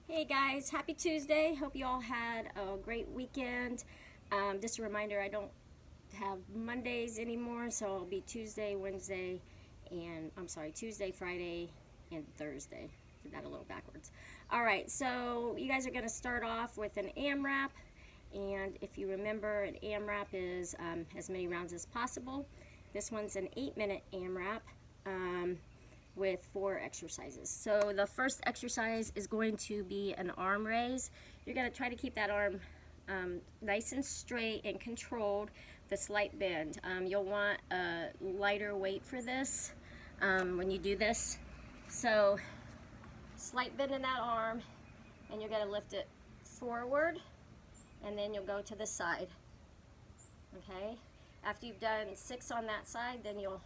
Hey guys, happy Tuesday. Hope you all had a great weekend. Just a reminder, I don't have Mondays anymore, so it'll be Tuesday, Wednesday, and Tuesday, Friday, and Thursday. Did that a little backwards. All right, so you guys are going to start off with an AMRAP, and if you remember, an AMRAP is as many rounds as possible. This one's an 8-minute AMRAP. With 4 exercises. So the first exercise is going to be an arm raise. You're going to try to keep that arm nice and straight and controlled with a slight bend. You'll want a lighter weight for this when you do this. So slight bend in that arm, and you're going to lift it forward, and then you'll go to the side. Okay? After you've done 6 on that side, then you'll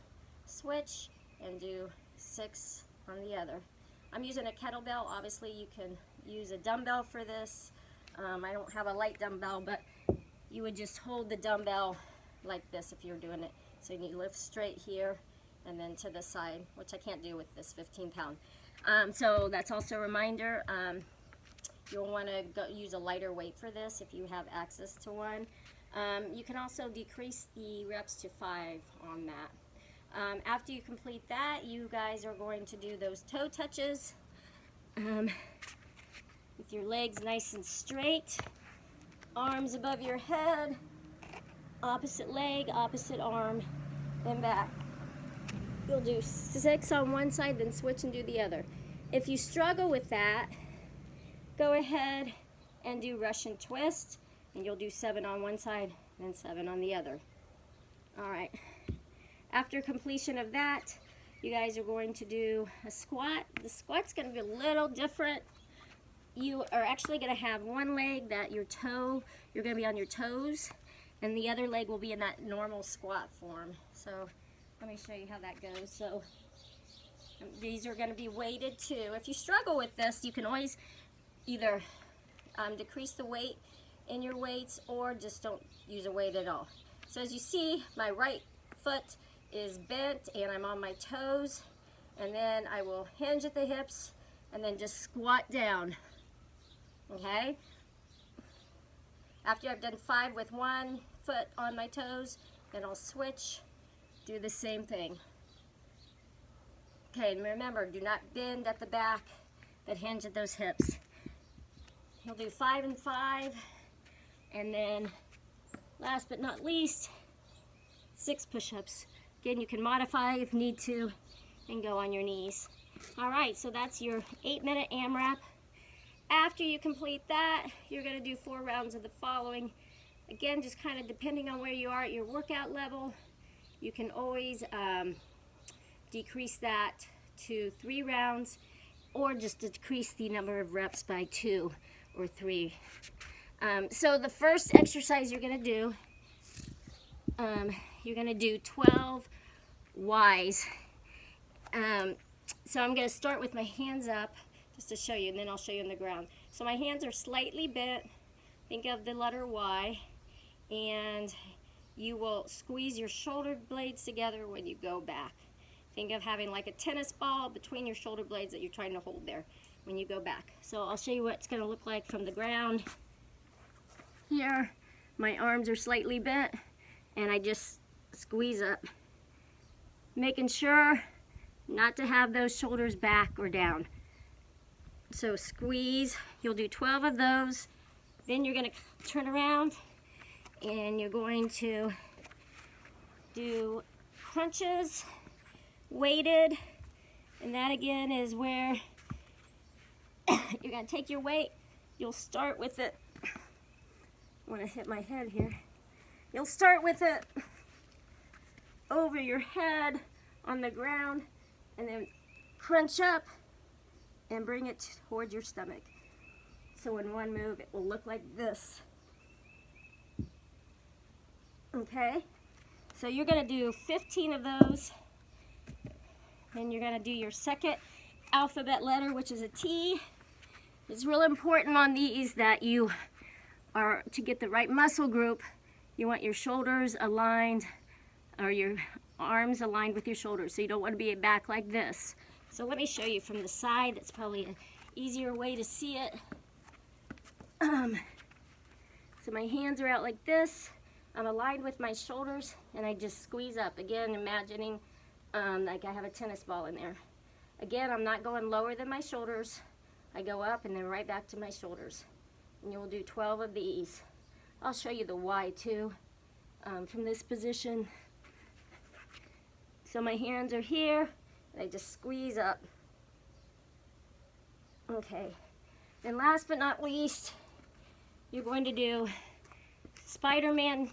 switch and do 6 on the other. I'm using a kettlebell. Obviously you can use a dumbbell for this. I don't have a light dumbbell, but you would just hold the dumbbell like this if you're doing it. So you lift straight here and then to the side, which I can't do with this 15-pound. So that's also a reminder. You'll want to use a lighter weight for this if you have access to one. You can also decrease the reps to 5 on that. After you complete that, you guys are going to do those toe touches with your legs nice and straight, arms above your head, opposite leg, opposite arm, then back. You'll do 6 on one side, then switch and do the other. If you struggle with that, go ahead and do Russian twist, and you'll do 7 on one side, then 7 on the other. All right. After completion of that, you guys are going to do a squat. The squat's going to be a little different. You are actually going to have one leg that you're going to be on your toes, and the other leg will be in that normal squat form. So let me show you how that goes. So these are going to be weighted too. If you struggle with this, you can always either decrease the weight in your weights or just don't use a weight at all. So as you see, my right foot is bent and I'm on my toes, and then I will hinge at the hips and then just squat down. Okay? After I've done 5 with one foot on my toes, then I'll switch, do the same thing. Okay, and remember, do not bend at the back, but hinge at those hips. You'll do 5 and 5, and then last but not least, 6 push-ups. Again, you can modify if need to and go on your knees. All right, so that's your 8-minute AMRAP. After you complete that, you're going to do 4 rounds of the following. Again, just kind of depending on where you are at your workout level, you can always decrease that to 3 rounds or just decrease the number of reps by 2 or 3. So the first exercise you're going to do, you're going to do 12 Ys. So I'm going to start with my hands up just to show you, and then I'll show you on the ground. So my hands are slightly bent. Think of the letter Y, and you will squeeze your shoulder blades together when you go back. Think of having like a tennis ball between your shoulder blades that you're trying to hold there when you go back. So I'll show you what it's going to look like from the ground. Here, my arms are slightly bent, and I just squeeze up, making sure not to have those shoulders back or down. So squeeze, you'll do 12 of those. Then you're going to turn around and you're going to do crunches, weighted, and that again is where you're going to take your weight. You'll start with it. I want to hit my head here. You'll start with it over your head on the ground, and then crunch up and bring it towards your stomach. So in one move, it will look like this. Okay? So you're going to do 15 of those. Then you're going to do your second alphabet letter, which is a T. It's real important on these that you are, to get the right muscle group, you want your shoulders aligned, or your arms aligned with your shoulders. So you don't want to be back like this. So let me show you from the side. It's probably easier way to see it. So my hands are out like this. I'm aligned with my shoulders, and I just squeeze up. Again, imagining like I have a tennis ball in there. Again, I'm not going lower than my shoulders. I go up and then right back to my shoulders. And you'll do 12 of these. I'll show you the why too from this position. So my hands are here, and I just squeeze up. Okay, and last but not least, you're going to do Spider-Man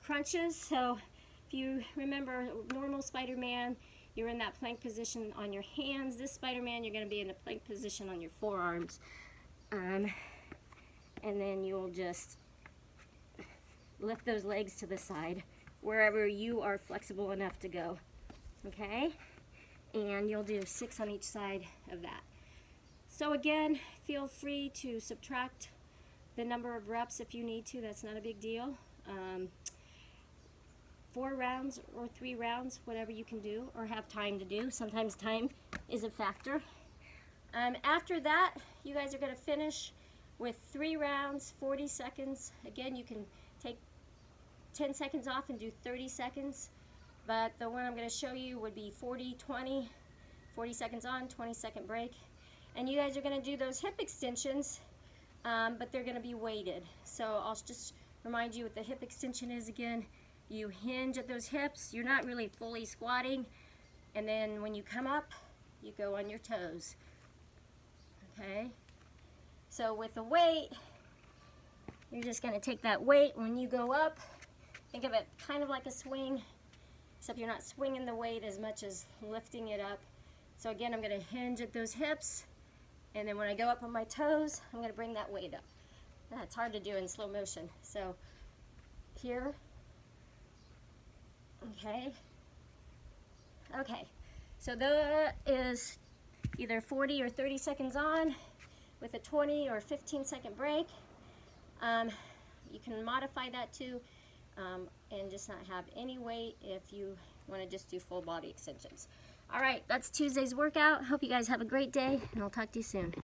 crunches. So if you remember normal Spider-Man, you're in that plank position on your hands. This Spider-Man, you're going to be in a plank position on your forearms. And then you'll just lift those legs to the side, wherever you are flexible enough to go. Okay? And you'll do 6 on each side of that. So again, feel free to subtract the number of reps if you need to. That's not a big deal. 4 rounds or 3 rounds, whatever you can do or have time to do. Sometimes time is a factor. After that, you guys are going to finish with 3 rounds, 40 seconds. Again, you can take 10 seconds off and do 30 seconds. But the one I'm going to show you would be 40-20, 40 seconds on, 20-second break. And you guys are going to do those hip extensions, but they're going to be weighted. So I'll just remind you what the hip extension is again. You hinge at those hips. You're not really fully squatting. And then when you come up, you go on your toes. Okay? So with the weight, you're just going to take that weight when you go up. Think of it kind of like a swing, except you're not swinging the weight as much as lifting it up. So again, I'm going to hinge at those hips. And then when I go up on my toes, I'm going to bring that weight up. That's hard to do in slow motion. So here. Okay. Okay. So that is either 40 or 30 seconds on with a 20 or 15-second break. You can modify that too and just not have any weight if you want to just do full body extensions. All right, that's Tuesday's workout. Hope you guys have a great day, and I'll talk to you soon.